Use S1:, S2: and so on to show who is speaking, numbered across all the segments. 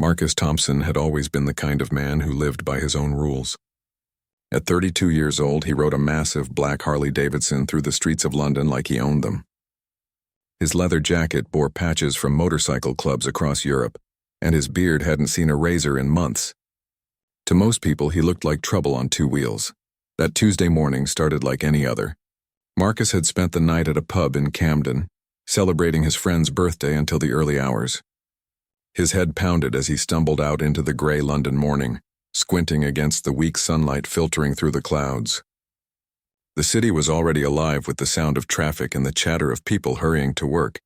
S1: Marcus Thompson had always been the kind of man who lived by his own rules. At 32 years old, he rode a massive black Harley-Davidson through the streets of London like he owned them. His leather jacket bore patches from motorcycle clubs across Europe, and his beard hadn't seen a razor in months. To most people, he looked like trouble on two wheels. That Tuesday morning started like any other. Marcus had spent the night at a pub in Camden, celebrating his friend's birthday until the early hours. His head pounded as he stumbled out into the gray London morning, squinting against the weak sunlight filtering through the clouds. The city was already alive with the sound of traffic and the chatter of people hurrying to work.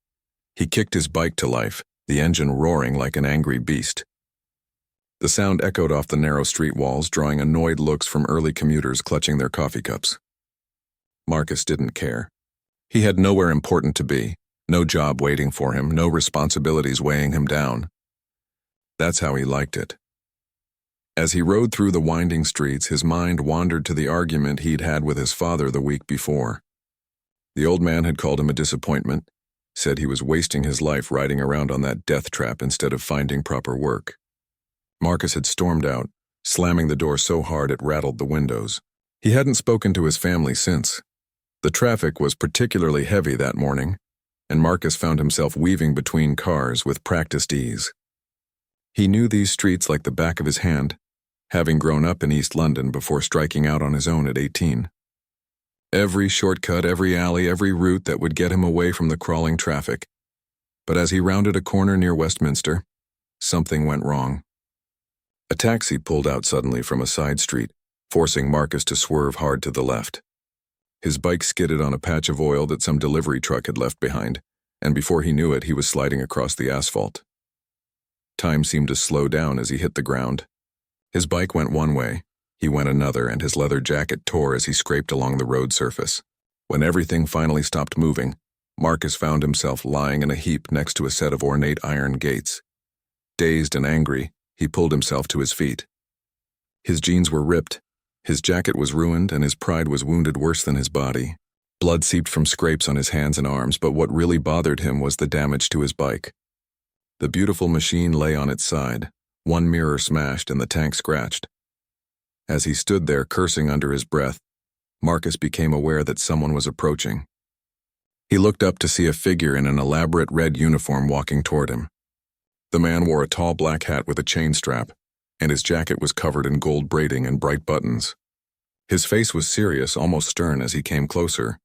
S1: He kicked his bike to life, the engine roaring like an angry beast. The sound echoed off the narrow street walls, drawing annoyed looks from early commuters clutching their coffee cups. Marcus didn't care. He had nowhere important to be, no job waiting for him, no responsibilities weighing him down. That's how he liked it. As he rode through the winding streets, his mind wandered to the argument he'd had with his father the week before. The old man had called him a disappointment, said he was wasting his life riding around on that death trap instead of finding proper work. Marcus had stormed out, slamming the door so hard it rattled the windows. He hadn't spoken to his family since. The traffic was particularly heavy that morning, and Marcus found himself weaving between cars with practiced ease. He knew these streets like the back of his hand, having grown up in East London before striking out on his own at 18. Every shortcut, every alley, every route that would get him away from the crawling traffic. But as he rounded a corner near Westminster, something went wrong. A taxi pulled out suddenly from a side street, forcing Marcus to swerve hard to the left. His bike skidded on a patch of oil that some delivery truck had left behind, and before he knew it, he was sliding across the asphalt. Time seemed to slow down as he hit the ground. His bike went one way, he went another, and his leather jacket tore as he scraped along the road surface. When everything finally stopped moving, Marcus found himself lying in a heap next to a set of ornate iron gates. Dazed and angry, he pulled himself to his feet. His jeans were ripped, his jacket was ruined, and his pride was wounded worse than his body. Blood seeped from scrapes on his hands and arms, but what really bothered him was the damage to his bike. The beautiful machine lay on its side, one mirror smashed and the tank scratched. As he stood there cursing under his breath, Marcus became aware that someone was approaching. He looked up to see a figure in an elaborate red uniform walking toward him. The man wore a tall black hat with a chain strap, and his jacket was covered in gold braiding and bright buttons. His face was serious, almost stern as he came closer.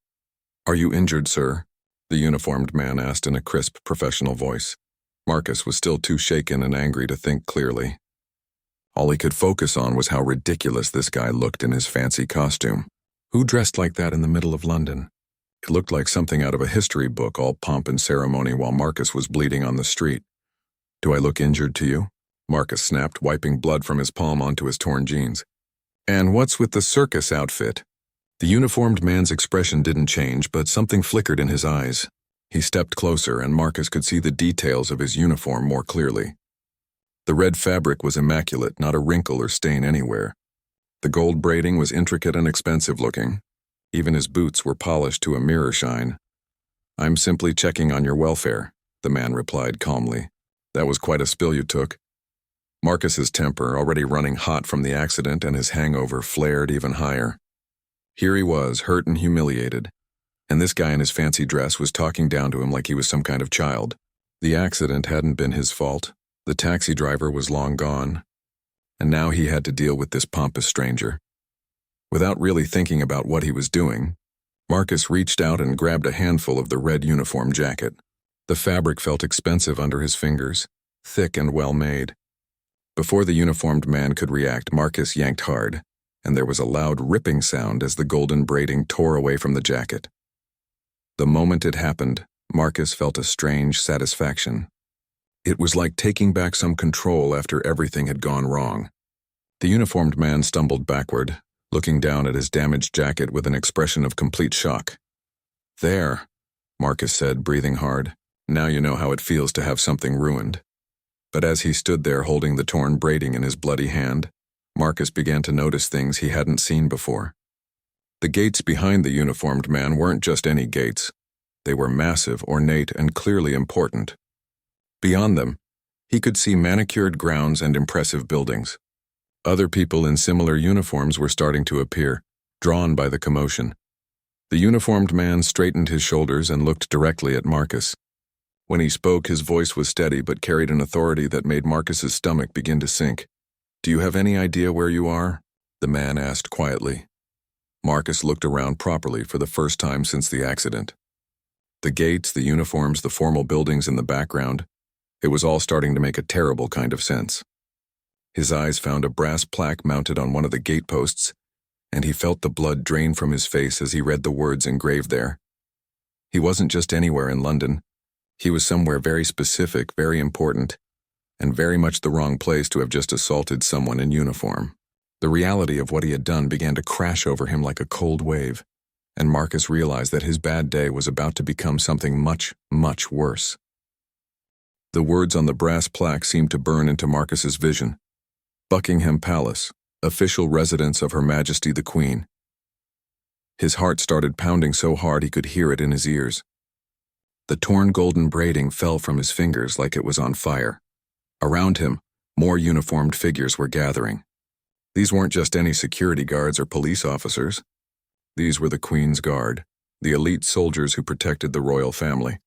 S1: "Are you injured, sir?" the uniformed man asked in a crisp, professional voice. Marcus was still too shaken and angry to think clearly. All he could focus on was how ridiculous this guy looked in his fancy costume. Who dressed like that in the middle of London? It looked like something out of a history book, all pomp and ceremony while Marcus was bleeding on the street. "Do I look injured to you?" Marcus snapped, wiping blood from his palm onto his torn jeans. "And what's with the circus outfit?" The uniformed man's expression didn't change, but something flickered in his eyes. He stepped closer, and Marcus could see the details of his uniform more clearly. The red fabric was immaculate, not a wrinkle or stain anywhere. The gold braiding was intricate and expensive looking. Even his boots were polished to a mirror shine. "I'm simply checking on your welfare," the man replied calmly. "That was quite a spill you took." Marcus's temper, already running hot from the accident and his hangover, flared even higher. Here he was, hurt and humiliated, and this guy in his fancy dress was talking down to him like he was some kind of child. The accident hadn't been his fault. The taxi driver was long gone, and now he had to deal with this pompous stranger. Without really thinking about what he was doing, Marcus reached out and grabbed a handful of the red uniform jacket. The fabric felt expensive under his fingers, thick and well made. Before the uniformed man could react, Marcus yanked hard, and there was a loud ripping sound as the golden braiding tore away from the jacket. The moment it happened, Marcus felt a strange satisfaction. It was like taking back some control after everything had gone wrong. The uniformed man stumbled backward, looking down at his damaged jacket with an expression of complete shock. "There," Marcus said, breathing hard. "Now you know how it feels to have something ruined." But as he stood there holding the torn braiding in his bloody hand, Marcus began to notice things he hadn't seen before. The gates behind the uniformed man weren't just any gates. They were massive, ornate, and clearly important. Beyond them, He could see manicured grounds and impressive buildings. Other people in similar uniforms were starting to appear, drawn by the commotion. The uniformed man straightened his shoulders and looked directly at Marcus. When he spoke, his voice was steady but carried an authority that made Marcus's stomach begin to sink. "Do you have any idea where you are?" the man asked quietly. Marcus looked around properly for the first time since the accident. The gates, the uniforms, the formal buildings in the background, it was all starting to make a terrible kind of sense. His eyes found a brass plaque mounted on one of the gateposts, and he felt the blood drain from his face as he read the words engraved there. He wasn't just anywhere in London. He was somewhere very specific, very important, and very much the wrong place to have just assaulted someone in uniform. The reality of what he had done began to crash over him like a cold wave, and Marcus realized that his bad day was about to become something much, much worse. The words on the brass plaque seemed to burn into Marcus's vision. Buckingham Palace, official residence of Her Majesty the Queen. His heart started pounding so hard he could hear it in his ears. The torn golden braiding fell from his fingers like it was on fire. Around him, more uniformed figures were gathering. These weren't just any security guards or police officers. These were the Queen's Guard, the elite soldiers who protected the royal family.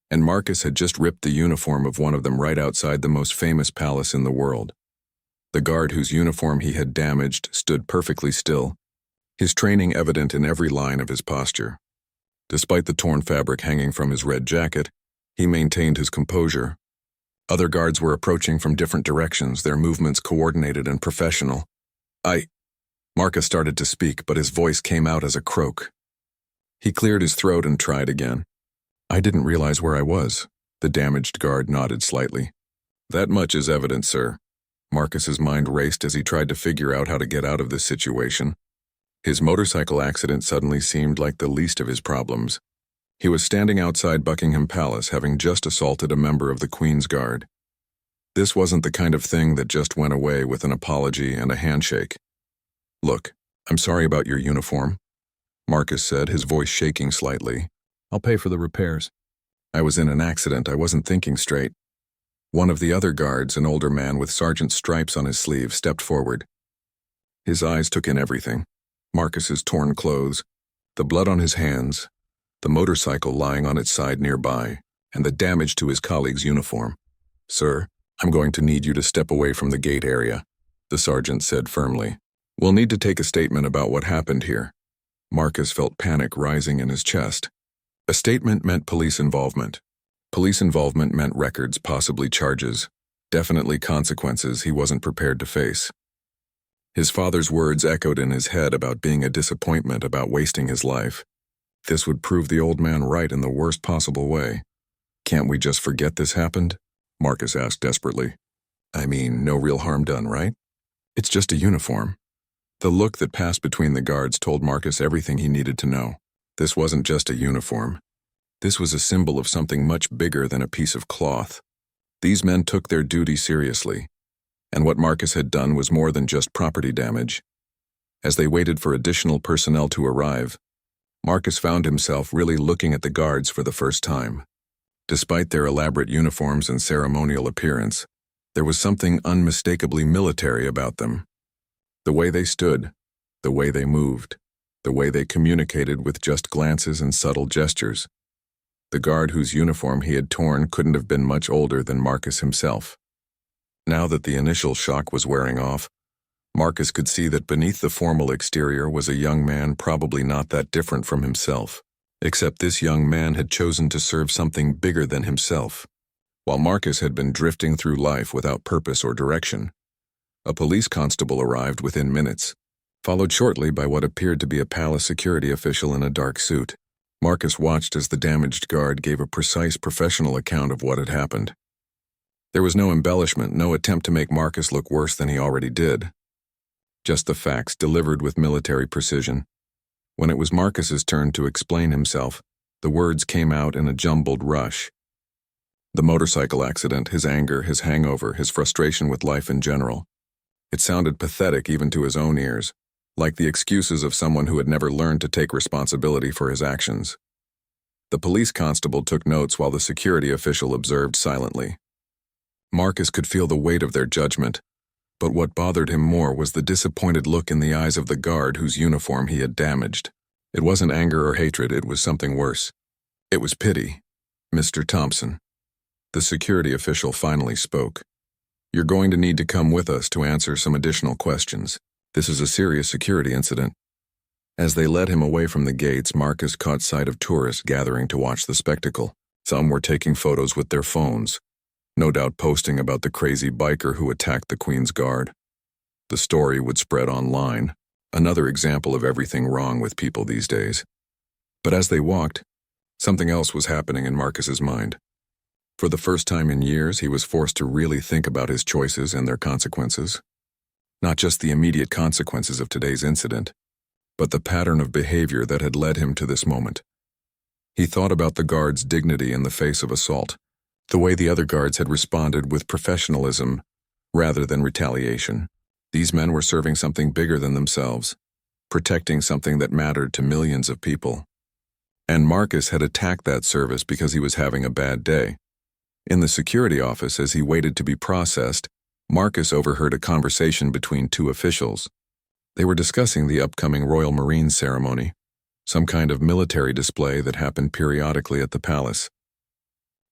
S1: And Marcus had just ripped the uniform of one of them right outside the most famous palace in the world. The guard whose uniform he had damaged stood perfectly still, his training evident in every line of his posture. Despite the torn fabric hanging from his red jacket, he maintained his composure. Other guards were approaching from different directions, their movements coordinated and professional. Marcus started to speak, but his voice came out as a croak. He cleared his throat and tried again. "I didn't realize where I was." The damaged guard nodded slightly. "That much is evident, sir." Marcus's mind raced as he tried to figure out how to get out of this situation. His motorcycle accident suddenly seemed like the least of his problems. He was standing outside Buckingham Palace, having just assaulted a member of the Queen's Guard. This wasn't the kind of thing that just went away with an apology and a handshake. "Look, I'm sorry about your uniform," Marcus said, his voice shaking slightly. "I'll pay for the repairs. I was in an accident. I wasn't thinking straight." One of the other guards, an older man with sergeant's stripes on his sleeve, stepped forward. His eyes took in everything. Marcus's torn clothes, the blood on his hands, the motorcycle lying on its side nearby, and the damage to his colleague's uniform. "Sir, I'm going to need you to step away from the gate area," the sergeant said firmly. "We'll need to take a statement about what happened here." Marcus felt panic rising in his chest. A statement meant police involvement. Police involvement meant records, possibly charges, definitely consequences he wasn't prepared to face. His father's words echoed in his head about being a disappointment, about wasting his life. This would prove the old man right in the worst possible way. "Can't we just forget this happened?" Marcus asked desperately. "I mean, no real harm done, right? It's just a uniform." The look that passed between the guards told Marcus everything he needed to know. This wasn't just a uniform. This was a symbol of something much bigger than a piece of cloth. These men took their duty seriously, and what Marcus had done was more than just property damage. As they waited for additional personnel to arrive, Marcus found himself really looking at the guards for the first time. Despite their elaborate uniforms and ceremonial appearance, there was something unmistakably military about them. The way they stood, the way they moved, the way they communicated with just glances and subtle gestures. The guard whose uniform he had torn couldn't have been much older than Marcus himself. Now that the initial shock was wearing off, Marcus could see that beneath the formal exterior was a young man probably not that different from himself, except this young man had chosen to serve something bigger than himself. While Marcus had been drifting through life without purpose or direction, a police constable arrived within minutes, followed shortly by what appeared to be a palace security official in a dark suit. Marcus watched as the damaged guard gave a precise professional account of what had happened. There was no embellishment, no attempt to make Marcus look worse than he already did. Just the facts delivered with military precision. When it was Marcus's turn to explain himself, the words came out in a jumbled rush. The motorcycle accident, his anger, his hangover, his frustration with life in general. It sounded pathetic even to his own ears, like the excuses of someone who had never learned to take responsibility for his actions. The police constable took notes while the security official observed silently. Marcus could feel the weight of their judgment, but what bothered him more was the disappointed look in the eyes of the guard whose uniform he had damaged. It wasn't anger or hatred, it was something worse. It was pity. "Mr. Thompson." The security official finally spoke. "You're going to need to come with us to answer some additional questions. This is a serious security incident." As they led him away from the gates, Marcus caught sight of tourists gathering to watch the spectacle. Some were taking photos with their phones, no doubt posting about the crazy biker who attacked the Queen's Guard. The story would spread online, another example of everything wrong with people these days. But as they walked, something else was happening in Marcus's mind. For the first time in years, he was forced to really think about his choices and their consequences. Not just the immediate consequences of today's incident, but the pattern of behavior that had led him to this moment. He thought about the guard's dignity in the face of assault, the way the other guards had responded with professionalism rather than retaliation. These men were serving something bigger than themselves, protecting something that mattered to millions of people. And Marcus had attacked that service because he was having a bad day. In the security office, as he waited to be processed, Marcus overheard a conversation between two officials. They were discussing the upcoming Royal Marines ceremony, some kind of military display that happened periodically at the palace.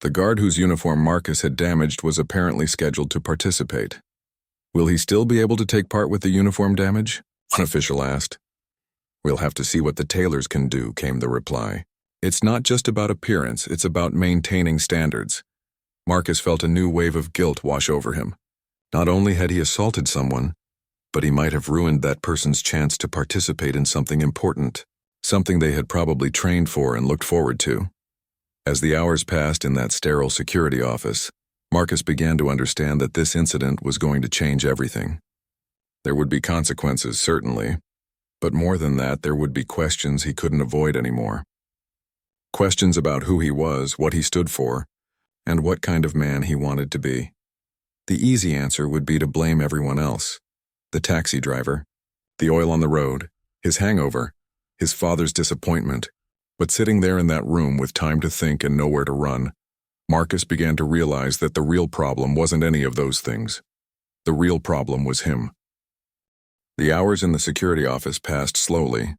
S1: The guard whose uniform Marcus had damaged was apparently scheduled to participate. "Will he still be able to take part with the uniform damage?" one official asked. "We'll have to see what the tailors can do," came the reply. "It's not just about appearance, it's about maintaining standards." Marcus felt a new wave of guilt wash over him. Not only had he assaulted someone, but he might have ruined that person's chance to participate in something important, something they had probably trained for and looked forward to. As the hours passed in that sterile security office, Marcus began to understand that this incident was going to change everything. There would be consequences, certainly, but more than that, there would be questions he couldn't avoid anymore. Questions about who he was, what he stood for, and what kind of man he wanted to be. The easy answer would be to blame everyone else. The taxi driver, the oil on the road, his hangover, his father's disappointment. But sitting there in that room with time to think and nowhere to run, Marcus began to realize that the real problem wasn't any of those things. The real problem was him. The hours in the security office passed slowly.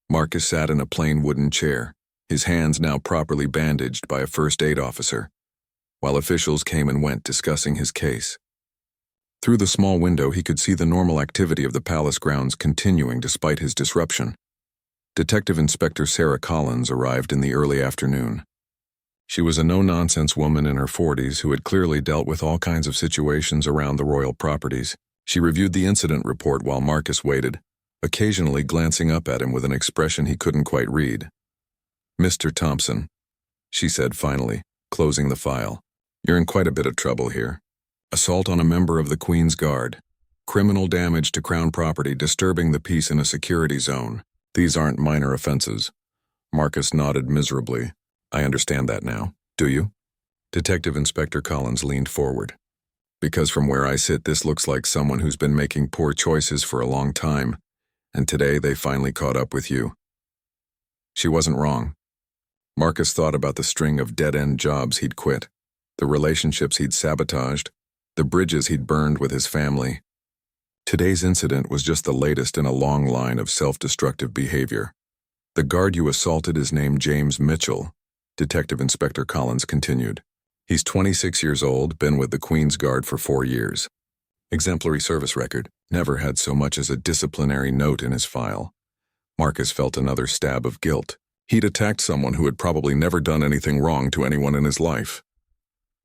S1: Marcus sat in a plain wooden chair, his hands now properly bandaged by a first aid officer, while officials came and went discussing his case. Through the small window, he could see the normal activity of the palace grounds continuing despite his disruption. Detective Inspector Sarah Collins arrived in the early afternoon. She was a no-nonsense woman in her 40s who had clearly dealt with all kinds of situations around the royal properties. She reviewed the incident report while Marcus waited, occasionally glancing up at him with an expression he couldn't quite read. "Mr. Thompson," she said finally, closing the file, "you're in quite a bit of trouble here. Assault on a member of the Queen's Guard. Criminal damage to Crown property disturbing the peace in a security zone. These aren't minor offenses." Marcus nodded miserably. "I understand that now. Do you?" Detective Inspector Collins leaned forward. "Because from where I sit, this looks like someone who's been making poor choices for a long time, and today they finally caught up with you." She wasn't wrong. Marcus thought about the string of dead-end jobs he'd quit, the relationships he'd sabotaged, the bridges he'd burned with his family. Today's incident was just the latest in a long line of self-destructive behavior. "The guard you assaulted is named James Mitchell," Detective Inspector Collins continued. "He's 26 years old, been with the Queen's Guard for 4 years. Exemplary service record, never had so much as a disciplinary note in his file." Marcus felt another stab of guilt. He'd attacked someone who had probably never done anything wrong to anyone in his life.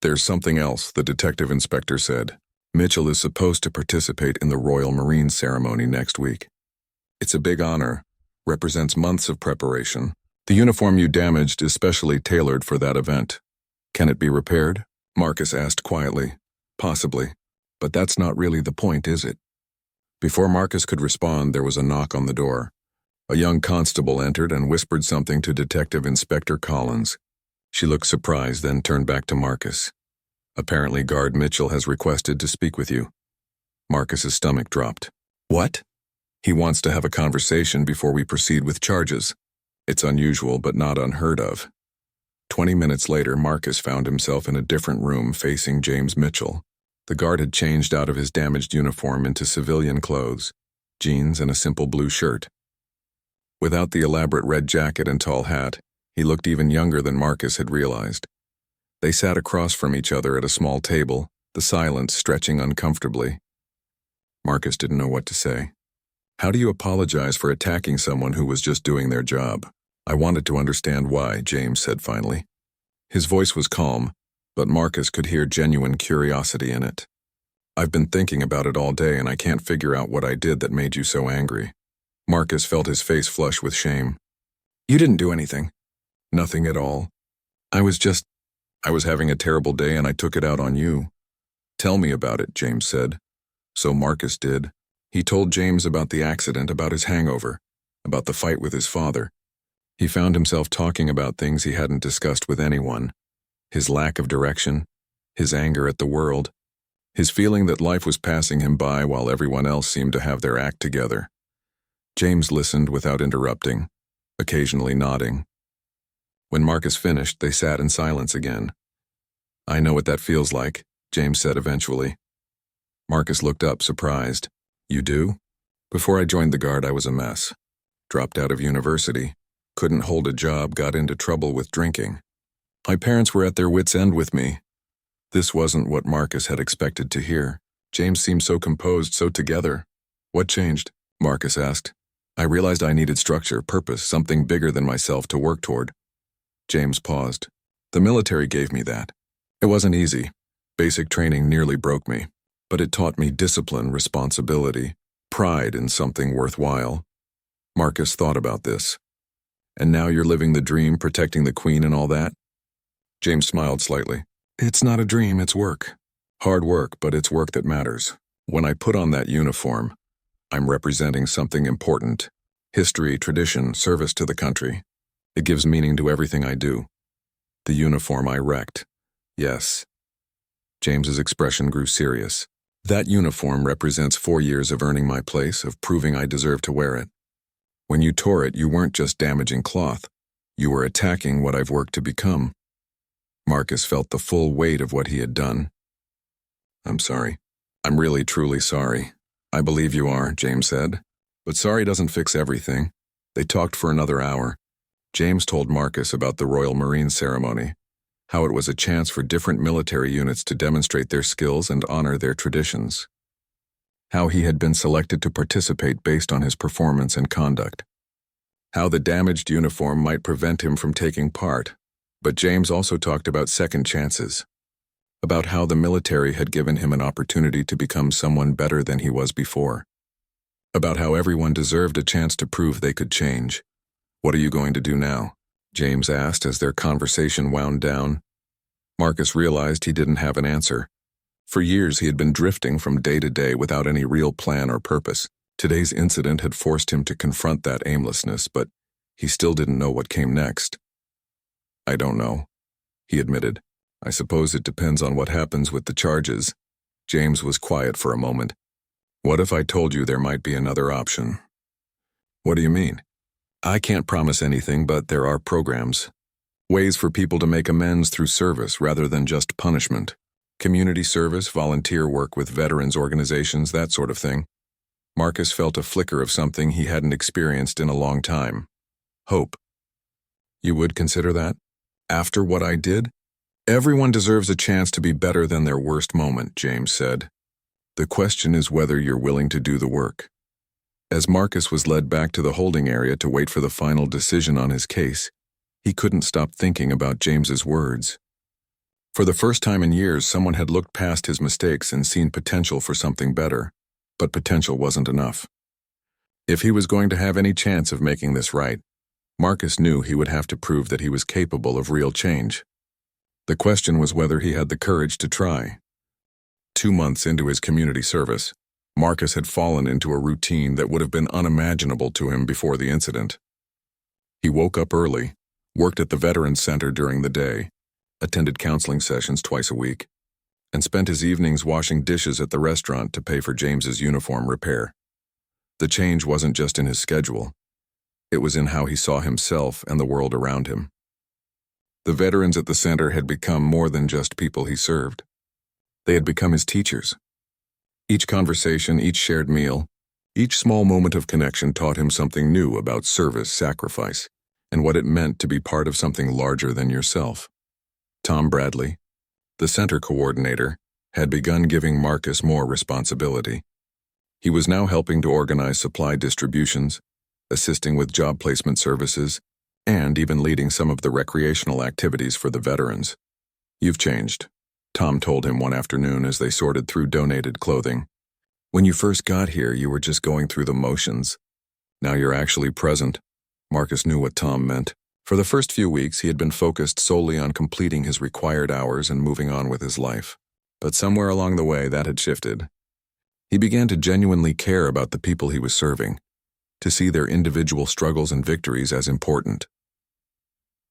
S1: "There's something else," the detective inspector said. "Mitchell is supposed to participate in the Royal Marines ceremony next week. It's a big honor, represents months of preparation. The uniform you damaged is specially tailored for that event. Can it be repaired?" Marcus asked quietly. "Possibly, but that's not really the point, is it?" Before Marcus could respond, there was a knock on the door. A young constable entered and whispered something to Detective Inspector Collins. She looked surprised, then turned back to Marcus. "Apparently Guard Mitchell has requested to speak with you." Marcus's stomach dropped. "What?" "He wants to have a conversation before we proceed with charges. It's unusual, but not unheard of." 20 minutes later, Marcus found himself in a different room facing James Mitchell. The guard had changed out of his damaged uniform into civilian clothes, jeans and a simple blue shirt. Without the elaborate red jacket and tall hat, he looked even younger than Marcus had realized. They sat across from each other at a small table, the silence stretching uncomfortably. Marcus didn't know what to say. "How do you apologize for attacking someone who was just doing their job?" "I wanted to understand why," James said finally. His voice was calm, but Marcus could hear genuine curiosity in it. "I've been thinking about it all day and I can't figure out what I did that made you so angry." Marcus felt his face flush with shame. "You didn't do anything." "Nothing at all. I was having a terrible day and I took it out on you." "Tell me about it," James said. So Marcus did. He told James about the accident, about his hangover, about the fight with his father. He found himself talking about things he hadn't discussed with anyone. His lack of direction, his anger at the world, his feeling that life was passing him by while everyone else seemed to have their act together. James listened without interrupting, occasionally nodding. When Marcus finished, they sat in silence again. "I know what that feels like," James said eventually. Marcus looked up, surprised. "You do?" "Before I joined the guard, I was a mess. Dropped out of university, couldn't hold a job, got into trouble with drinking. My parents were at their wits' end with me." This wasn't what Marcus had expected to hear. James seemed so composed, so together. "What changed?" Marcus asked. "I realized I needed structure, purpose, something bigger than myself to work toward." James paused. "The military gave me that. It wasn't easy. Basic training nearly broke me. But it taught me discipline, responsibility, pride in something worthwhile." Marcus thought about this. "And now you're living the dream, protecting the queen and all that?" James smiled slightly. "It's not a dream, it's work. Hard work, but it's work that matters. When I put on that uniform, I'm representing something important. History, tradition, service to the country. It gives meaning to everything I do. The uniform I wrecked. Yes." James's expression grew serious. "That uniform represents 4 years of earning my place, of proving I deserve to wear it. When you tore it, you weren't just damaging cloth. You were attacking what I've worked to become." Marcus felt the full weight of what he had done. "I'm sorry. I'm really, truly sorry." "I believe you are," James said. "But sorry doesn't fix everything." They talked for another hour. James told Marcus about the Royal Marine ceremony, how it was a chance for different military units to demonstrate their skills and honor their traditions. How he had been selected to participate based on his performance and conduct. How the damaged uniform might prevent him from taking part. But James also talked about second chances. About how the military had given him an opportunity to become someone better than he was before. About how everyone deserved a chance to prove they could change. "What are you going to do now?" James asked as their conversation wound down. Marcus realized he didn't have an answer. For years he had been drifting from day to day without any real plan or purpose. Today's incident had forced him to confront that aimlessness, but he still didn't know what came next. "I don't know," he admitted. "I suppose it depends on what happens with the charges." James was quiet for a moment. "What if I told you there might be another option?" "What do you mean?" "I can't promise anything, but there are programs. Ways for people to make amends through service rather than just punishment. Community service, volunteer work with veterans organizations, that sort of thing." Marcus felt a flicker of something he hadn't experienced in a long time. Hope. "You would consider that? After what I did?" "Everyone deserves a chance to be better than their worst moment," James said. "The question is whether you're willing to do the work." As Marcus was led back to the holding area to wait for the final decision on his case, he couldn't stop thinking about James's words. For the first time in years, someone had looked past his mistakes and seen potential for something better, but potential wasn't enough. If he was going to have any chance of making this right, Marcus knew he would have to prove that he was capable of real change. The question was whether he had the courage to try. 2 months into his community service, Marcus had fallen into a routine that would have been unimaginable to him before the incident. He woke up early, worked at the Veterans Center during the day, attended counseling sessions twice a week, and spent his evenings washing dishes at the restaurant to pay for James's uniform repair. The change wasn't just in his schedule. It was in how he saw himself and the world around him. The veterans at the center had become more than just people he served. They had become his teachers. Each conversation, each shared meal, each small moment of connection taught him something new about service, sacrifice, and what it meant to be part of something larger than yourself. Tom Bradley, the center coordinator, had begun giving Marcus more responsibility. He was now helping to organize supply distributions, assisting with job placement services, and even leading some of the recreational activities for the veterans. "You've changed," Tom told him one afternoon as they sorted through donated clothing. "When you first got here, you were just going through the motions. Now you're actually present." Marcus knew what Tom meant. For the first few weeks, he had been focused solely on completing his required hours and moving on with his life. But somewhere along the way, that had shifted. He began to genuinely care about the people he was serving, to see their individual struggles and victories as important.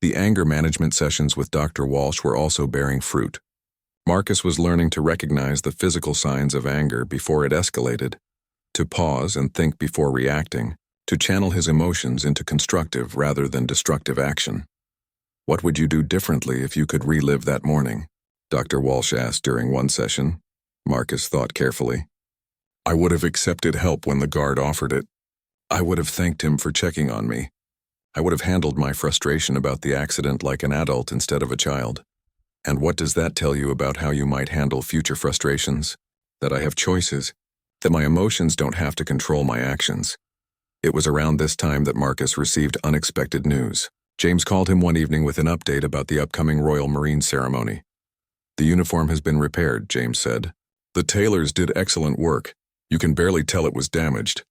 S1: The anger management sessions with Dr. Walsh were also bearing fruit. Marcus was learning to recognize the physical signs of anger before it escalated, to pause and think before reacting, to channel his emotions into constructive rather than destructive action. "What would you do differently if you could relive that morning?" Dr. Walsh asked during one session. Marcus thought carefully. "I would have accepted help when the guard offered it. I would have thanked him for checking on me. I would have handled my frustration about the accident like an adult instead of a child. And what does that tell you about how you might handle future frustrations? That I have choices, that my emotions don't have to control my actions." It was around this time that Marcus received unexpected news. James called him one evening with an update about the upcoming Royal Marine ceremony. "The uniform has been repaired," James said. "The tailors did excellent work. You can barely tell it was damaged."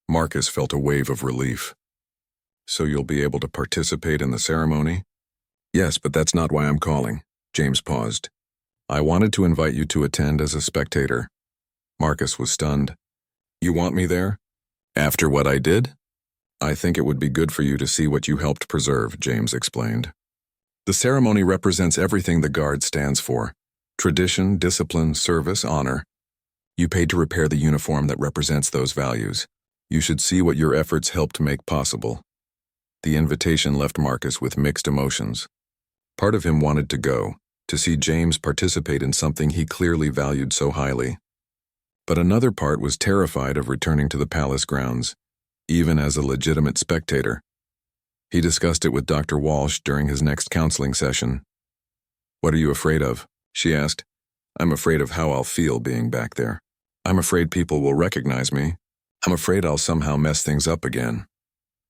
S1: Marcus felt a wave of relief. "So you'll be able to participate in the ceremony?" "Yes, but that's not why I'm calling." James paused. "I wanted to invite you to attend as a spectator." Marcus was stunned. "You want me there? After what I did?" "I think it would be good for you to see what you helped preserve," James explained. "The ceremony represents everything the Guard stands for: tradition, discipline, service, honor. You paid to repair the uniform that represents those values. You should see what your efforts helped make possible." The invitation left Marcus with mixed emotions. Part of him wanted to go, to see James participate in something he clearly valued so highly. But another part was terrified of returning to the palace grounds, even as a legitimate spectator. He discussed it with Dr. Walsh during his next counseling session. "What are you afraid of?" she asked. "I'm afraid of how I'll feel being back there. I'm afraid people will recognize me. I'm afraid I'll somehow mess things up again."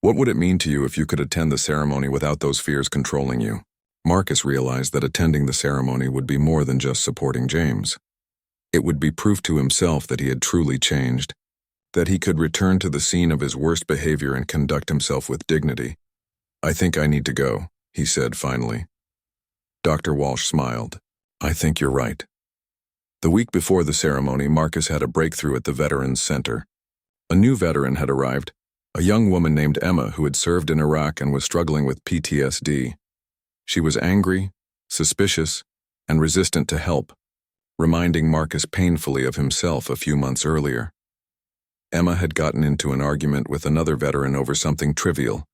S1: "What would it mean to you if you could attend the ceremony without those fears controlling you?" Marcus realized that attending the ceremony would be more than just supporting James. It would be proof to himself that he had truly changed, that he could return to the scene of his worst behavior and conduct himself with dignity. "I think I need to go," he said finally. Dr. Walsh smiled. "I think you're right." The week before the ceremony, Marcus had a breakthrough at the Veterans Center. A new veteran had arrived, a young woman named Emma who had served in Iraq and was struggling with PTSD. She was angry, suspicious, and resistant to help, reminding Marcus painfully of himself a few months earlier. Emma had gotten into an argument with another veteran over something trivial,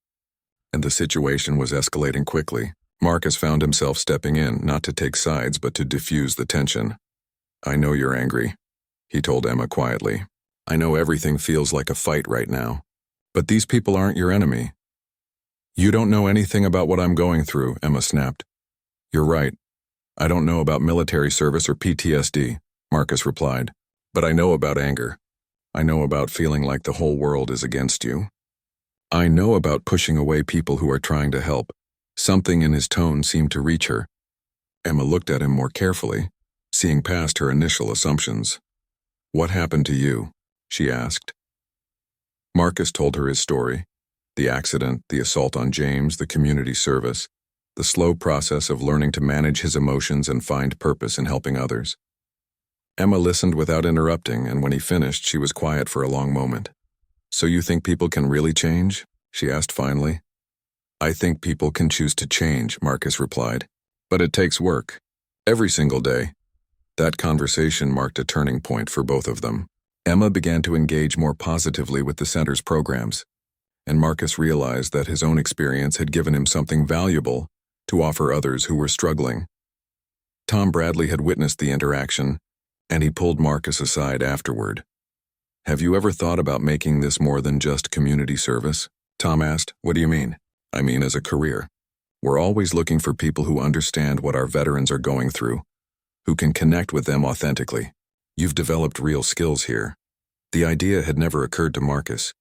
S1: and the situation was escalating quickly. Marcus found himself stepping in, not to take sides but to diffuse the tension. "I know you're angry," he told Emma quietly. "I know everything feels like a fight right now, but these people aren't your enemy." "You don't know anything about what I'm going through," Emma snapped. "You're right. I don't know about military service or PTSD, Marcus replied, "but I know about anger. I know about feeling like the whole world is against you. I know about pushing away people who are trying to help." Something in his tone seemed to reach her. Emma looked at him more carefully, seeing past her initial assumptions. "What happened to you?" she asked. Marcus told her his story: the accident, the assault on James, the community service, the slow process of learning to manage his emotions and find purpose in helping others. Emma listened without interrupting, and when he finished, she was quiet for a long moment. "So you think people can really change?" she asked finally. "I think people can choose to change," Marcus replied. "But it takes work. Every single day." That conversation marked a turning point for both of them. Emma began to engage more positively with the center's programs, and Marcus realized that his own experience had given him something valuable to offer others who were struggling. Tom Bradley had witnessed the interaction, and he pulled Marcus aside afterward. "Have you ever thought about making this more than just community service?" Tom asked. "What do you mean?" "I mean as a career. We're always looking for people who understand what our veterans are going through, who can connect with them authentically. You've developed real skills here." The idea had never occurred to Marcus.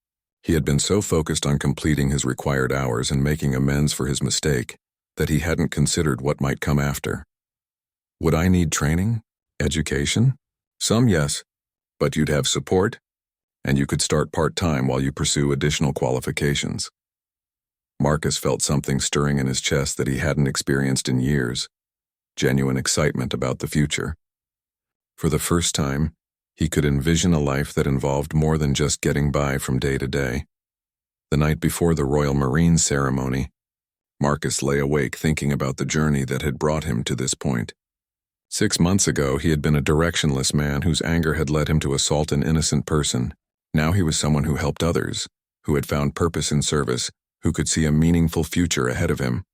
S1: He had been so focused on completing his required hours and making amends for his mistake that he hadn't considered what might come after. "Would I need training? Education?" "Some, yes. But you'd have support, and you could start part-time while you pursue additional qualifications." Marcus felt something stirring in his chest that he hadn't experienced in years, genuine excitement about the future. For the first time, he could envision a life that involved more than just getting by from day to day. The night before the Royal Marines ceremony, Marcus lay awake thinking about the journey that had brought him to this point. 6 months ago, he had been a directionless man whose anger had led him to assault an innocent person. Now he was someone who helped others, who had found purpose in service, who could see a meaningful future ahead of him.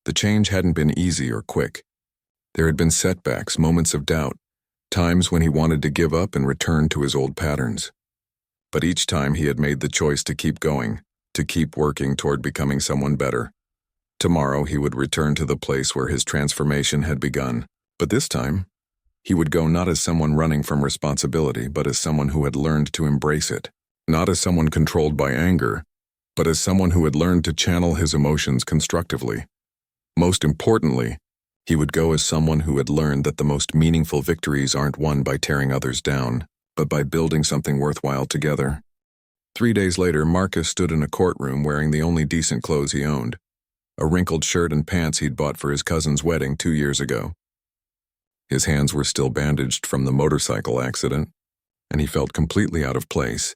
S1: The change hadn't been easy or quick. There had been setbacks, moments of doubt, times when he wanted to give up and return to his old patterns. But each time he had made the choice to keep going, to keep working toward becoming someone better. Tomorrow he would return to the place where his transformation had begun. But this time, he would go not as someone running from responsibility, but as someone who had learned to embrace it. Not as someone controlled by anger, but as someone who had learned to channel his emotions constructively. Most importantly, he would go as someone who had learned that the most meaningful victories aren't won by tearing others down, but by building something worthwhile together. 3 days later, Marcus stood in a courtroom wearing the only decent clothes he owned, a wrinkled shirt and pants he'd bought for his cousin's wedding 2 years ago. His hands were still bandaged from the motorcycle accident, and he felt completely out of place.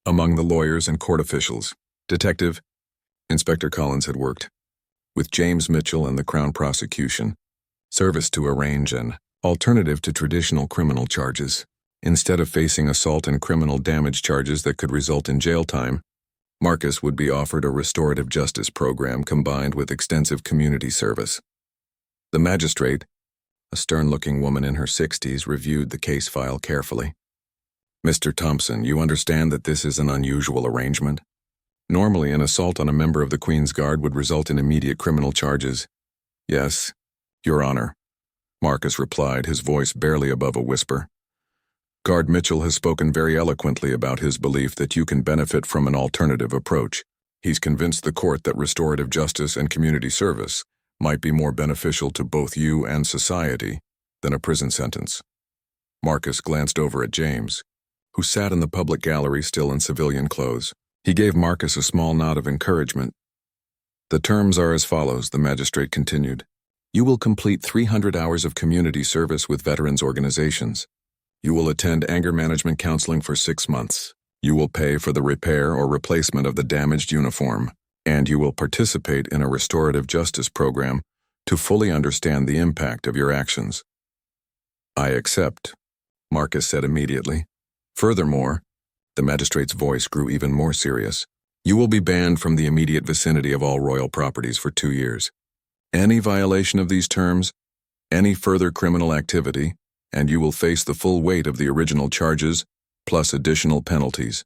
S1: Among the lawyers and court officials, Detective Inspector Collins had worked with James Mitchell and the Crown Prosecution, service to arrange an alternative to traditional criminal charges. Instead of facing assault and criminal damage charges that could result in jail time, Marcus would be offered a restorative justice program combined with extensive community service. The magistrate, a stern-looking woman in her 60s, reviewed the case file carefully. "Mr. Thompson, you understand that this is an unusual arrangement? Normally, an assault on a member of the Queen's Guard would result in immediate criminal charges." "Yes, Your Honor," Marcus replied, his voice barely above a whisper. "Guard Mitchell has spoken very eloquently about his belief that you can benefit from an alternative approach. He's convinced the court that restorative justice and community service might be more beneficial to both you and society than a prison sentence." Marcus glanced over at James, who sat in the public gallery still in civilian clothes. He gave Marcus a small nod of encouragement. "The terms are as follows," the magistrate continued. "You will complete 300 hours of community service with veterans organizations. You will attend anger management counseling for 6 months. You will pay for the repair or replacement of the damaged uniform, and you will participate in a restorative justice program to fully understand the impact of your actions." "I accept," Marcus said immediately. "Furthermore," the magistrate's voice grew even more serious, "you will be banned from the immediate vicinity of all royal properties for 2 years. Any violation of these terms, any further criminal activity, and you will face the full weight of the original charges, plus additional penalties."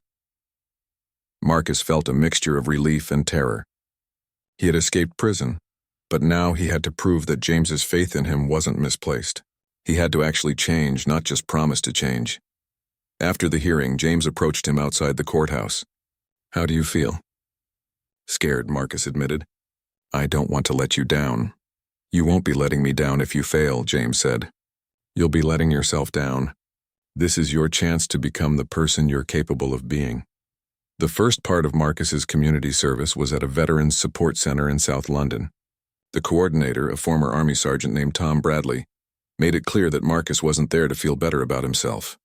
S1: Marcus felt a mixture of relief and terror. He had escaped prison, but now he had to prove that James's faith in him wasn't misplaced. He had to actually change, not just promise to change. After the hearing, James approached him outside the courthouse. "How do you feel?" "Scared," Marcus admitted. "I don't want to let you down." "You won't be letting me down if you fail," James said. "You'll be letting yourself down. This is your chance to become the person you're capable of being." The first part of Marcus's community service was at a veterans support center in South London. The coordinator, a former Army sergeant named Tom Bradley, made it clear that Marcus wasn't there to feel better about himself.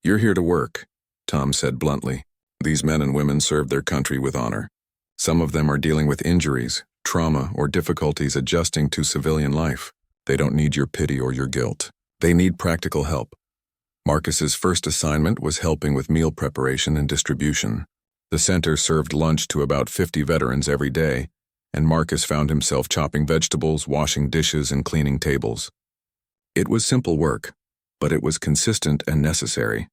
S1: "You're here to work," Tom said bluntly. "These men and women serve their country with honor. Some of them are dealing with injuries, trauma, or difficulties adjusting to civilian life. They don't need your pity or your guilt. They need practical help." Marcus's first assignment was helping with meal preparation and distribution. The center served lunch to about 50 veterans every day, and Marcus found himself chopping vegetables, washing dishes, and cleaning tables. It was simple work, but it was consistent and necessary.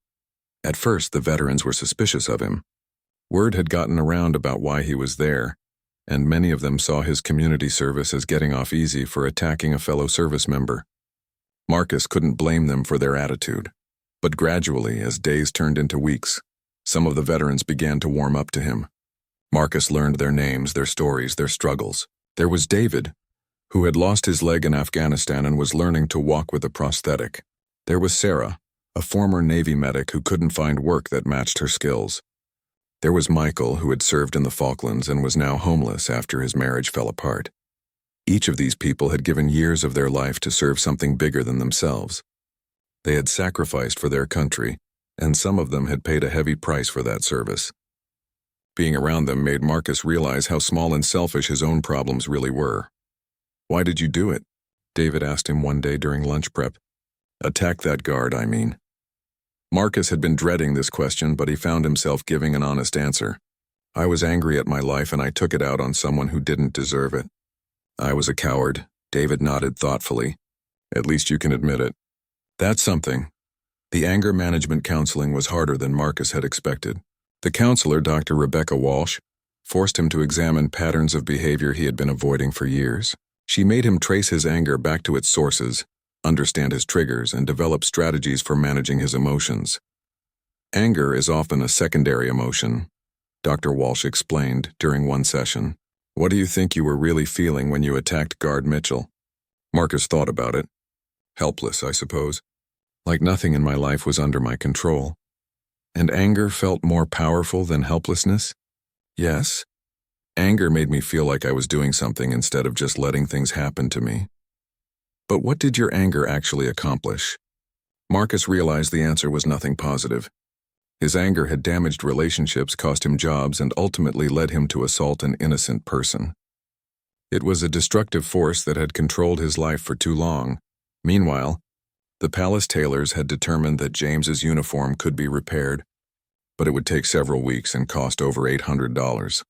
S1: At first, the veterans were suspicious of him. Word had gotten around about why he was there, and many of them saw his community service as getting off easy for attacking a fellow service member. Marcus couldn't blame them for their attitude, but gradually, as days turned into weeks, some of the veterans began to warm up to him. Marcus learned their names, their stories, their struggles. There was David, who had lost his leg in Afghanistan and was learning to walk with a prosthetic. There was Sarah, a former Navy medic who couldn't find work that matched her skills. There was Michael, who had served in the Falklands and was now homeless after his marriage fell apart. Each of these people had given years of their life to serve something bigger than themselves. They had sacrificed for their country, and some of them had paid a heavy price for that service. Being around them made Marcus realize how small and selfish his own problems really were. "Why did you do it?" David asked him one day during lunch prep. "Attack that guard, I mean." Marcus had been dreading this question, but he found himself giving an honest answer. "I was angry at my life and I took it out on someone who didn't deserve it." "I was a coward," David nodded thoughtfully. "At least you can admit it." "That's something." The anger management counseling was harder than Marcus had expected. The counselor, Dr. Rebecca Walsh, forced him to examine patterns of behavior he had been avoiding for years. She made him trace his anger back to its sources, understand his triggers, and develop strategies for managing his emotions. Anger is often a secondary emotion, Dr. Walsh explained during one session. "What do you think you were really feeling when you attacked Guard Mitchell?" Marcus thought about it. "Helpless, I suppose. Like nothing in my life was under my control. And anger felt more powerful than helplessness?" "Yes. Anger made me feel like I was doing something instead of just letting things happen to me." "But what did your anger actually accomplish?" Marcus realized the answer was nothing positive. His anger had damaged relationships, cost him jobs, and ultimately led him to assault an innocent person. It was a destructive force that had controlled his life for too long. Meanwhile, the palace tailors had determined that James's uniform could be repaired, but it would take several weeks and cost over $800.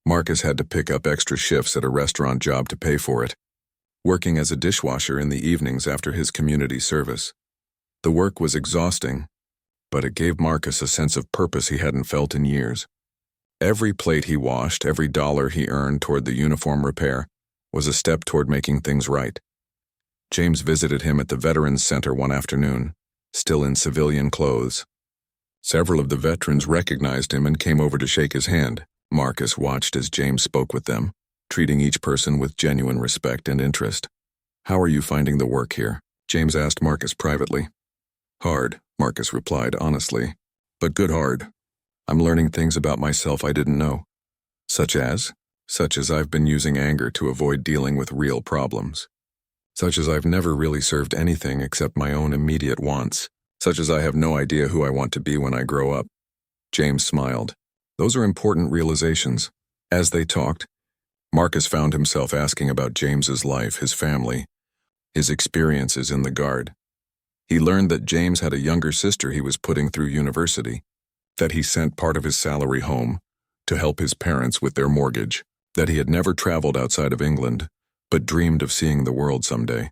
S1: Marcus had to pick up extra shifts at a restaurant job to pay for it, working as a dishwasher in the evenings after his community service. The work was exhausting, but it gave Marcus a sense of purpose he hadn't felt in years. Every plate he washed, every dollar he earned toward the uniform repair, was a step toward making things right. James visited him at the Veterans Center one afternoon, still in civilian clothes. Several of the veterans recognized him and came over to shake his hand. Marcus watched as James spoke with them, treating each person with genuine respect and interest. "How are you finding the work here?" James asked Marcus privately. "Hard," Marcus replied honestly, "but good hard. I'm learning things about myself I didn't know." Such as I've been using anger to avoid dealing with real problems. Such as I've never really served anything except my own immediate wants. Such as I have no idea who I want to be when I grow up." James smiled. Those are important realizations. As they talked, Marcus found himself asking about James's life, his family, his experiences in the Guard. He learned that James had a younger sister he was putting through university, that he sent part of his salary home to help his parents with their mortgage, that he had never traveled outside of England, but dreamed of seeing the world someday.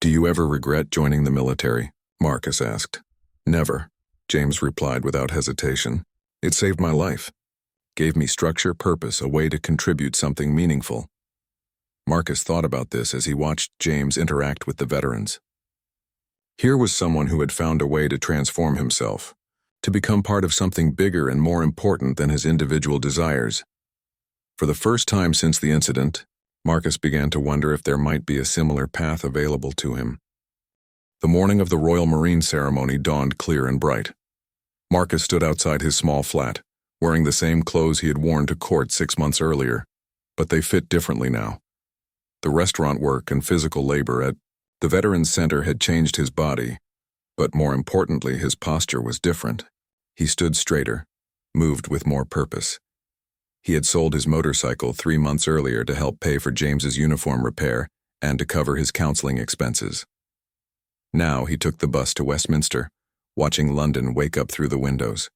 S1: "Do you ever regret joining the military?" Marcus asked. "Never," James replied without hesitation. "It saved my life. Gave me structure, purpose, a way to contribute something meaningful." Marcus thought about this as he watched James interact with the veterans. Here was someone who had found a way to transform himself, to become part of something bigger and more important than his individual desires. For the first time since the incident, Marcus began to wonder if there might be a similar path available to him. The morning of the Royal Marine ceremony dawned clear and bright. Marcus stood outside his small flat, wearing the same clothes he had worn to court 6 months earlier, but they fit differently now. The restaurant work and physical labor at the Veterans Center had changed his body, but more importantly, his posture was different. He stood straighter, moved with more purpose. He had sold his motorcycle 3 months earlier to help pay for James's uniform repair and to cover his counseling expenses. Now he took the bus to Westminster, watching London wake up through the windows.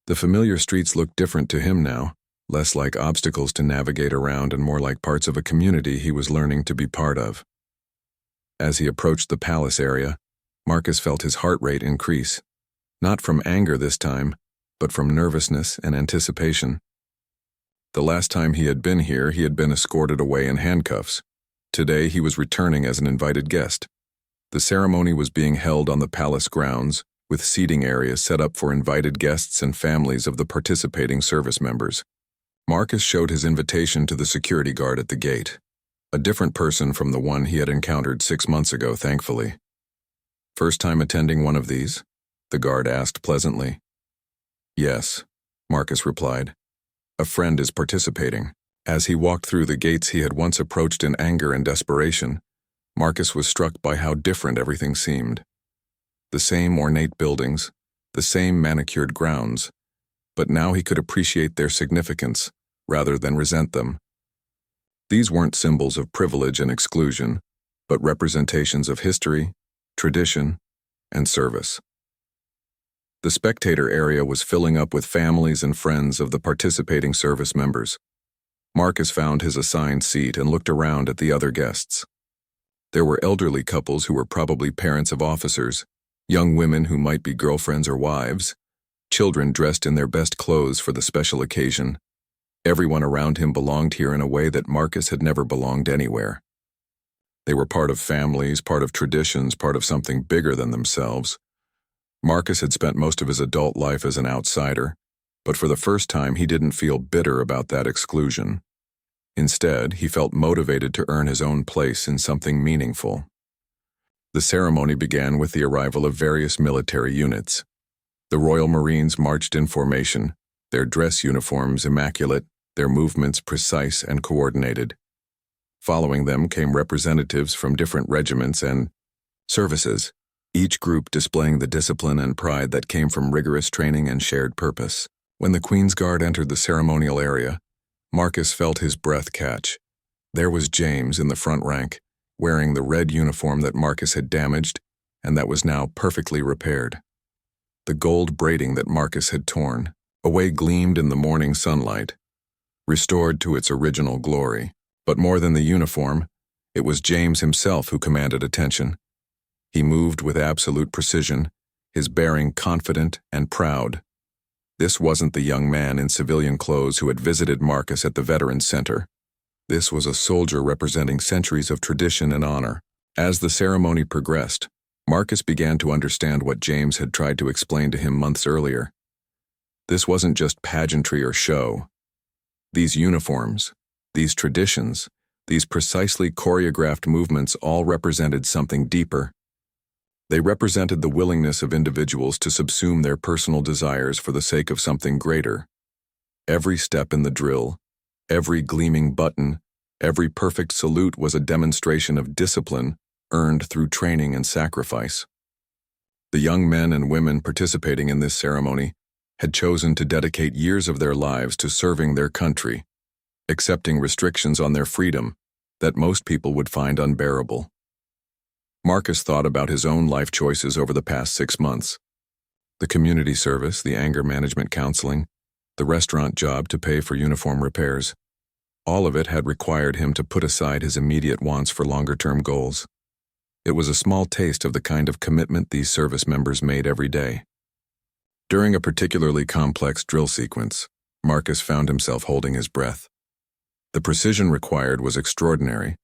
S1: The familiar streets looked different to him now, less like obstacles to navigate around and more like parts of a community he was learning to be part of. As he approached the palace area, Marcus felt his heart rate increase, not from anger this time, but from nervousness and anticipation. The last time he had been here, he had been escorted away in handcuffs. Today, he was returning as an invited guest. The ceremony was being held on the palace grounds, with seating areas set up for invited guests and families of the participating service members. Marcus showed his invitation to the security guard at the gate, a different person from the one he had encountered 6 months ago, thankfully. "First time attending one of these?" the guard asked pleasantly. "Yes," Marcus replied. "A friend is participating." As he walked through the gates he had once approached in anger and desperation, Marcus was struck by how different everything seemed. The same ornate buildings, the same manicured grounds, but now he could appreciate their significance rather than resent them. These weren't symbols of privilege and exclusion, but representations of history, tradition, and service. The spectator area was filling up with families and friends of the participating service members. Marcus found his assigned seat and looked around at the other guests. There were elderly couples who were probably parents of officers, young women who might be girlfriends or wives, children dressed in their best clothes for the special occasion. Everyone around him belonged here in a way that Marcus had never belonged anywhere. They were part of families, part of traditions, part of something bigger than themselves. Marcus had spent most of his adult life as an outsider, but for the first time he didn't feel bitter about that exclusion. Instead, he felt motivated to earn his own place in something meaningful. The ceremony began with the arrival of various military units. The Royal Marines marched in formation, their dress uniforms immaculate, their movements precise and coordinated. Following them came representatives from different regiments and services, each group displaying the discipline and pride that came from rigorous training and shared purpose. When the Queen's Guard entered the ceremonial area, Marcus felt his breath catch. There was James in the front rank, wearing the red uniform that Marcus had damaged and that was now perfectly repaired. The gold braiding that Marcus had torn away gleamed in the morning sunlight, restored to its original glory. But more than the uniform, it was James himself who commanded attention. He moved with absolute precision, his bearing confident and proud. This wasn't the young man in civilian clothes who had visited Marcus at the Veterans Center. This was a soldier representing centuries of tradition and honor. As the ceremony progressed, Marcus began to understand what James had tried to explain to him months earlier. This wasn't just pageantry or show. These uniforms, these traditions, these precisely choreographed movements all represented something deeper. They represented the willingness of individuals to subsume their personal desires for the sake of something greater. Every step in the drill, every gleaming button, every perfect salute was a demonstration of discipline earned through training and sacrifice. The young men and women participating in this ceremony had chosen to dedicate years of their lives to serving their country, accepting restrictions on their freedom that most people would find unbearable. Marcus thought about his own life choices over the past 6 months. The community service, the anger management counseling, the restaurant job to pay for uniform repairs. All of it had required him to put aside his immediate wants for longer-term goals. It was a small taste of the kind of commitment these service members made every day. During a particularly complex drill sequence, Marcus found himself holding his breath. The precision required was extraordinary.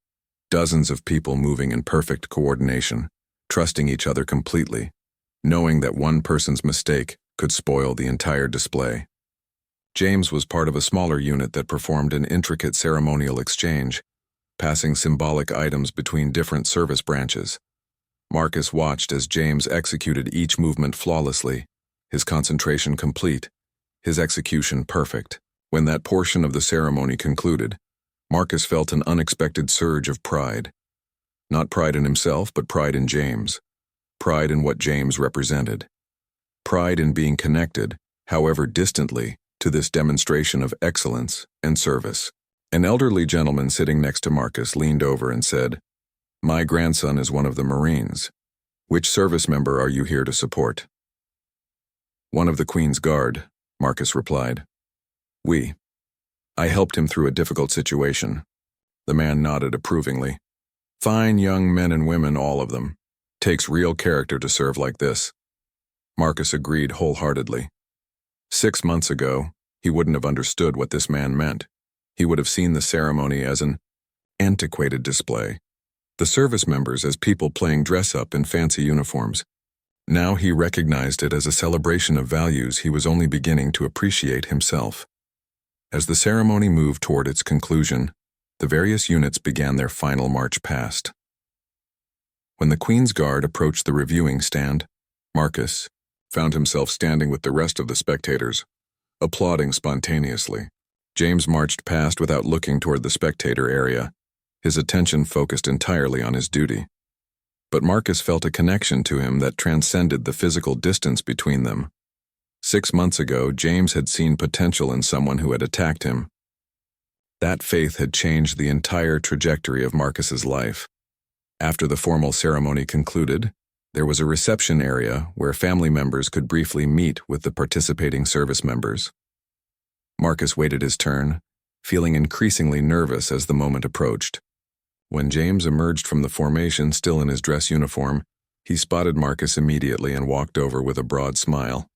S1: Dozens of people moving in perfect coordination, trusting each other completely, knowing that one person's mistake could spoil the entire display. James was part of a smaller unit that performed an intricate ceremonial exchange, passing symbolic items between different service branches. Marcus watched as James executed each movement flawlessly, his concentration complete, his execution perfect. When that portion of the ceremony concluded, Marcus felt an unexpected surge of pride. Not pride in himself, but pride in James. Pride in what James represented. Pride in being connected, however distantly, to this demonstration of excellence and service. An elderly gentleman sitting next to Marcus leaned over and said, "My grandson is one of the Marines. Which service member are you here to support?" "One of the Queen's Guard," Marcus replied. I helped him through a difficult situation." The man nodded approvingly. "Fine young men and women, all of them. Takes real character to serve like this. Marcus agreed wholeheartedly. 6 months ago, he wouldn't have understood what this man meant. He would have seen the ceremony as an antiquated display, the service members as people playing dress-up in fancy uniforms. Now he recognized it as a celebration of values he was only beginning to appreciate himself. As the ceremony moved toward its conclusion, the various units began their final march past. When the Queen's Guard approached the reviewing stand, Marcus found himself standing with the rest of the spectators, applauding spontaneously. James marched past without looking toward the spectator area, his attention focused entirely on his duty. But Marcus felt a connection to him that transcended the physical distance between them. 6 months ago, James had seen potential in someone who had attacked him. That faith had changed the entire trajectory of Marcus's life. After the formal ceremony concluded, there was a reception area where family members could briefly meet with the participating service members. Marcus waited his turn, feeling increasingly nervous as the moment approached. When James emerged from the formation still in his dress uniform, he spotted Marcus immediately and walked over with a broad smile.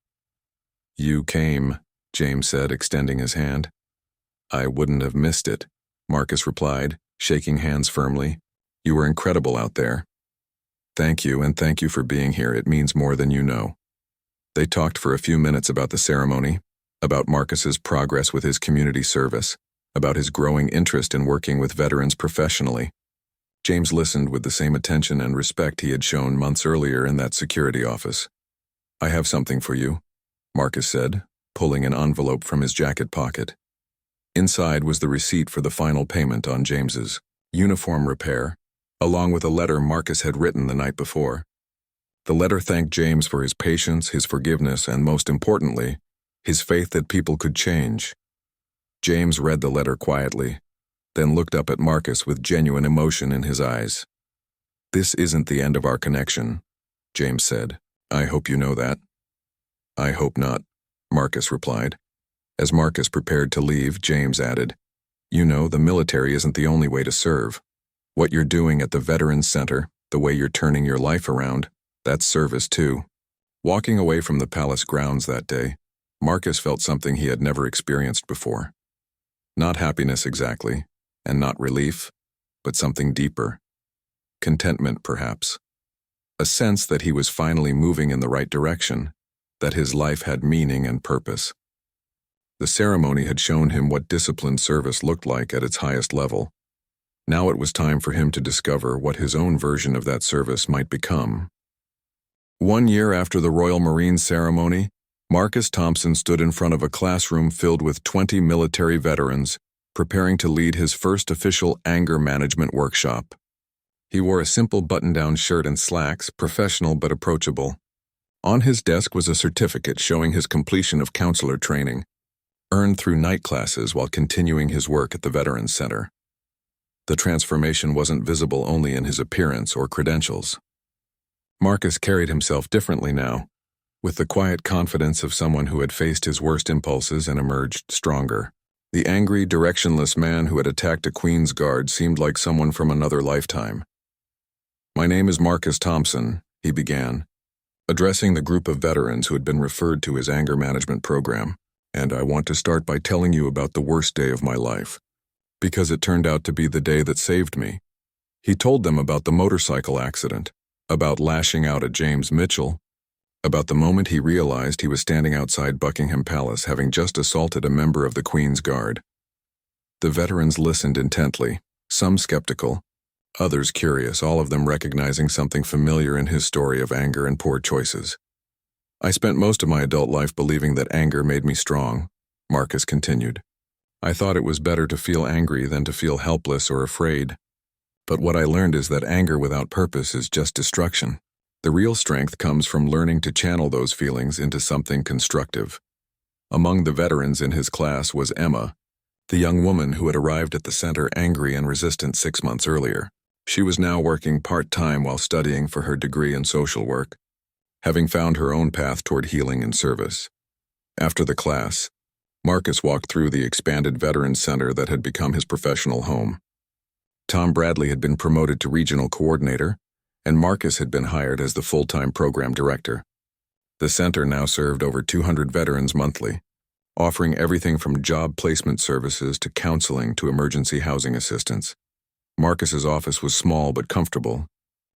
S1: "You came," James said, extending his hand. "I wouldn't have missed it," Marcus replied, shaking hands firmly. "You were incredible out there." "Thank you, and thank you for being here. It means more than you know." They talked for a few minutes about the ceremony, about Marcus's progress with his community service, about his growing interest in working with veterans professionally. James listened with the same attention and respect he had shown months earlier in that security office. "I have something for you," Marcus said, pulling an envelope from his jacket pocket. Inside was the receipt for the final payment on James's uniform repair, along with a letter Marcus had written the night before. The letter thanked James for his patience, his forgiveness, and most importantly, his faith that people could change. James read the letter quietly, then looked up at Marcus with genuine emotion in his eyes. "This isn't the end of our connection," James said. "I hope you know that." "I hope not," Marcus replied. As Marcus prepared to leave, James added, "You know, the military isn't the only way to serve. What you're doing at the Veterans Center, the way you're turning your life around, that's service too." Walking away from the palace grounds that day, Marcus felt something he had never experienced before. Not happiness exactly, and not relief, but something deeper. Contentment, perhaps. A sense that he was finally moving in the right direction, that his life had meaning and purpose. The ceremony had shown him what disciplined service looked like at its highest level. Now it was time for him to discover what his own version of that service might become. 1 year after the Royal Marines ceremony, Marcus Thompson stood in front of a classroom filled with 20 military veterans, preparing to lead his first official anger management workshop. He wore a simple button-down shirt and slacks, professional but approachable. On his desk was a certificate showing his completion of counselor training, earned through night classes while continuing his work at the Veterans Center. The transformation wasn't visible only in his appearance or credentials. Marcus carried himself differently now, with the quiet confidence of someone who had faced his worst impulses and emerged stronger. The angry, directionless man who had attacked a Queen's Guard seemed like someone from another lifetime. "My name is Marcus Thompson," he began, addressing the group of veterans who had been referred to his anger management program, "and I want to start by telling you about the worst day of my life, because it turned out to be the day that saved me." He told them about the motorcycle accident, about lashing out at James Mitchell, about the moment he realized he was standing outside Buckingham Palace having just assaulted a member of the Queen's Guard. The veterans listened intently, some skeptical, others curious, all of them recognizing something familiar in his story of anger and poor choices. "I spent most of my adult life believing that anger made me strong," Marcus continued. "I thought it was better to feel angry than to feel helpless or afraid. But what I learned is that anger without purpose is just destruction. The real strength comes from learning to channel those feelings into something constructive." Among the veterans in his class was Emma, the young woman who had arrived at the center angry and resistant 6 months earlier. She was now working part-time while studying for her degree in social work, having found her own path toward healing and service. After the class, Marcus walked through the expanded Veterans Center that had become his professional home. Tom Bradley had been promoted to regional coordinator, and Marcus had been hired as the full-time program director. The center now served over 200 veterans monthly, offering everything from job placement services to counseling to emergency housing assistance. Marcus's office was small but comfortable,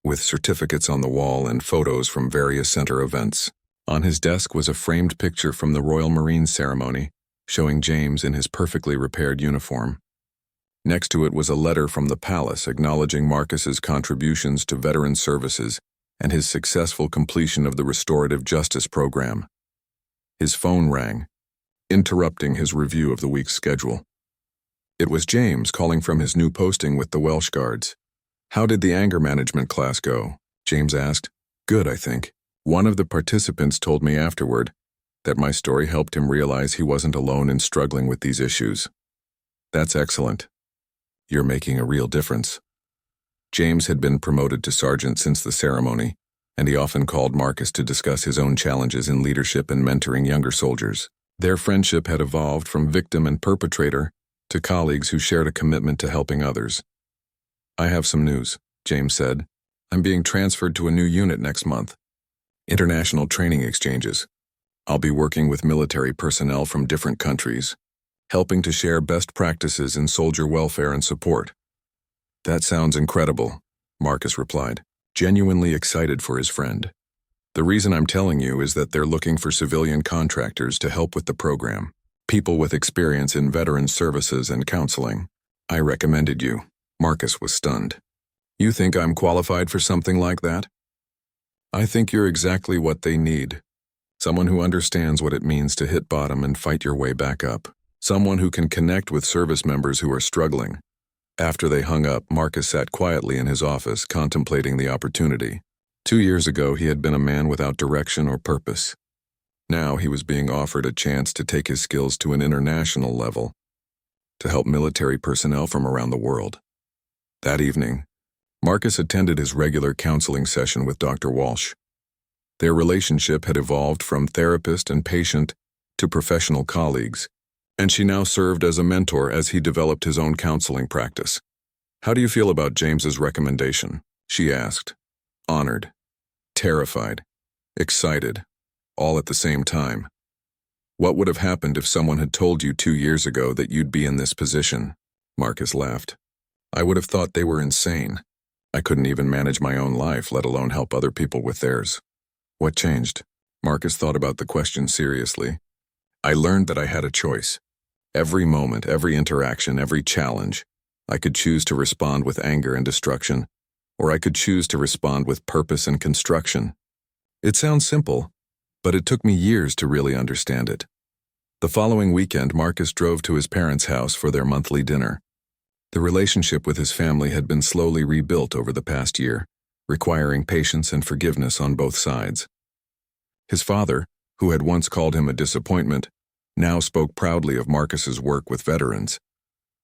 S1: with certificates on the wall and photos from various center events. On his desk was a framed picture from the Royal Marines ceremony, showing James in his perfectly repaired uniform. Next to it was a letter from the palace acknowledging Marcus's contributions to veteran services and his successful completion of the restorative justice program. His phone rang, interrupting his review of the week's schedule. It was James calling from his new posting with the Welsh Guards. "How did the anger management class go?" James asked. "Good, I think. One of the participants told me afterward that my story helped him realize he wasn't alone in struggling with these issues." "That's excellent. You're making a real difference." James had been promoted to sergeant since the ceremony, and he often called Marcus to discuss his own challenges in leadership and mentoring younger soldiers. Their friendship had evolved from victim and perpetrator to colleagues who shared a commitment to helping others. "I have some news," James said. "I'm being transferred to a new unit next month. International training exchanges. I'll be working with military personnel from different countries, helping to share best practices in soldier welfare and support." "That sounds incredible," Marcus replied, genuinely excited for his friend. "The reason I'm telling you is that they're looking for civilian contractors to help with the program, people with experience in veteran services and counseling. I recommended you." Marcus was stunned. "You think I'm qualified for something like that?" "I think you're exactly what they need. Someone who understands what it means to hit bottom and fight your way back up. Someone who can connect with service members who are struggling." After they hung up, Marcus sat quietly in his office, contemplating the opportunity. 2 years ago, he had been a man without direction or purpose. Now he was being offered a chance to take his skills to an international level, to help military personnel from around the world. That evening, Marcus attended his regular counseling session with Dr. Walsh. Their relationship had evolved from therapist and patient to professional colleagues, and she now served as a mentor as he developed his own counseling practice. "How do you feel about James's recommendation?" she asked. Honored, terrified, excited, all at the same time. "What would have happened if someone had told you 2 years ago that you'd be in this position?" Marcus laughed. "I would have thought they were insane. I couldn't even manage my own life, let alone help other people with theirs." "What changed?" Marcus thought about the question seriously. "I learned that I had a choice. Every moment, every interaction, every challenge, I could choose to respond with anger and destruction, or I could choose to respond with purpose and construction. It sounds simple, but it took me years to really understand it." The following weekend, Marcus drove to his parents' house for their monthly dinner. The relationship with his family had been slowly rebuilt over the past year, requiring patience and forgiveness on both sides. His father, who had once called him a disappointment, now spoke proudly of Marcus's work with veterans.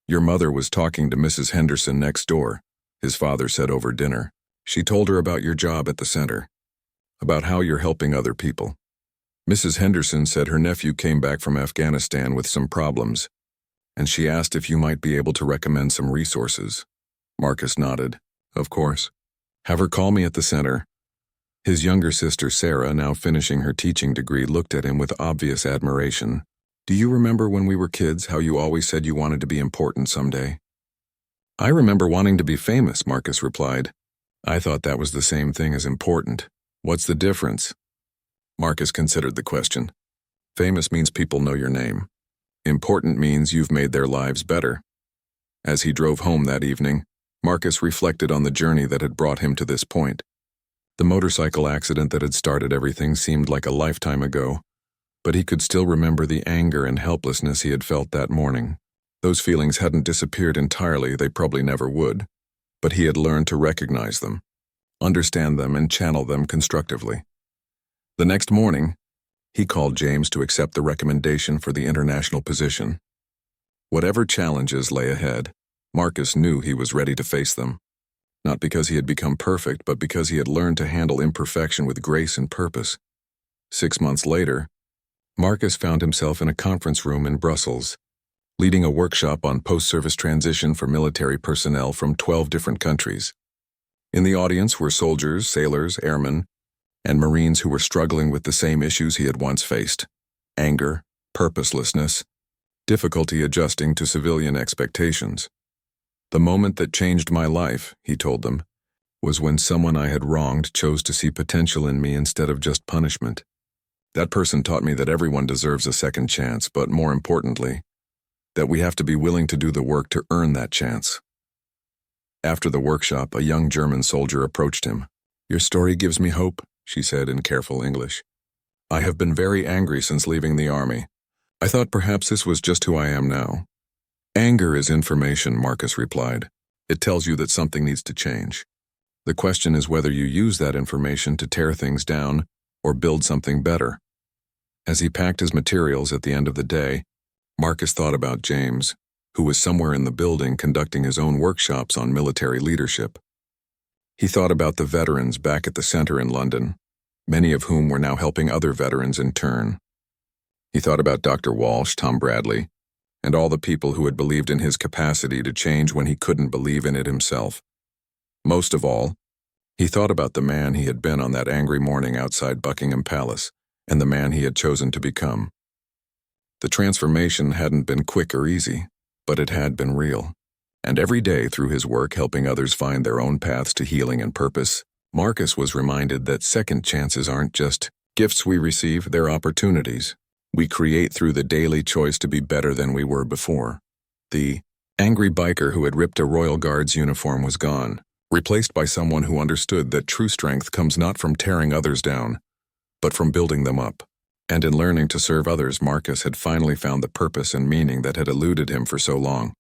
S1: "Your mother was talking to Mrs. Henderson next door," his father said over dinner. "She told her about your job at the center, about how you're helping other people. Mrs. Henderson said her nephew came back from Afghanistan with some problems, and she asked if you might be able to recommend some resources." Marcus nodded. "Of course. Have her call me at the center." His younger sister Sarah, now finishing her teaching degree, looked at him with obvious admiration. "Do you remember when we were kids how you always said you wanted to be important someday?" "I remember wanting to be famous," Marcus replied. "I thought that was the same thing as important. What's the difference?" Marcus considered the question. "Famous means people know your name. Important means you've made their lives better." As he drove home that evening, Marcus reflected on the journey that had brought him to this point. The motorcycle accident that had started everything seemed like a lifetime ago, but he could still remember the anger and helplessness he had felt that morning. Those feelings hadn't disappeared entirely, they probably never would, but he had learned to recognize them, understand them, and channel them constructively. The next morning, he called James to accept the recommendation for the international position. Whatever challenges lay ahead, Marcus knew he was ready to face them. Not because he had become perfect, but because he had learned to handle imperfection with grace and purpose. 6 months later, Marcus found himself in a conference room in Brussels, leading a workshop on post-service transition for military personnel from 12 different countries. In the audience were soldiers, sailors, airmen, and Marines who were struggling with the same issues he had once faced: anger, purposelessness, difficulty adjusting to civilian expectations. "The moment that changed my life," he told them, "was when someone I had wronged chose to see potential in me instead of just punishment. That person taught me that everyone deserves a second chance, but more importantly, that we have to be willing to do the work to earn that chance." After the workshop, a young German soldier approached him. "Your story gives me hope," she said in careful English. "I have been very angry since leaving the army. I thought perhaps this was just who I am now." "Anger is information," Marcus replied. "It tells you that something needs to change. The question is whether you use that information to tear things down or build something better." As he packed his materials at the end of the day, Marcus thought about James, who was somewhere in the building conducting his own workshops on military leadership. He thought about the veterans back at the center in London, many of whom were now helping other veterans in turn. He thought about Dr. Walsh, Tom Bradley, and all the people who had believed in his capacity to change when he couldn't believe in it himself. Most of all, he thought about the man he had been on that angry morning outside Buckingham Palace, and the man he had chosen to become. The transformation hadn't been quick or easy, but it had been real. And every day through his work helping others find their own paths to healing and purpose, Marcus was reminded that second chances aren't just gifts we receive, they're opportunities we create through the daily choice to be better than we were before. The angry biker who had ripped a Royal Guards uniform was gone, replaced by someone who understood that true strength comes not from tearing others down, but from building them up. And in learning to serve others, Marcus had finally found the purpose and meaning that had eluded him for so long.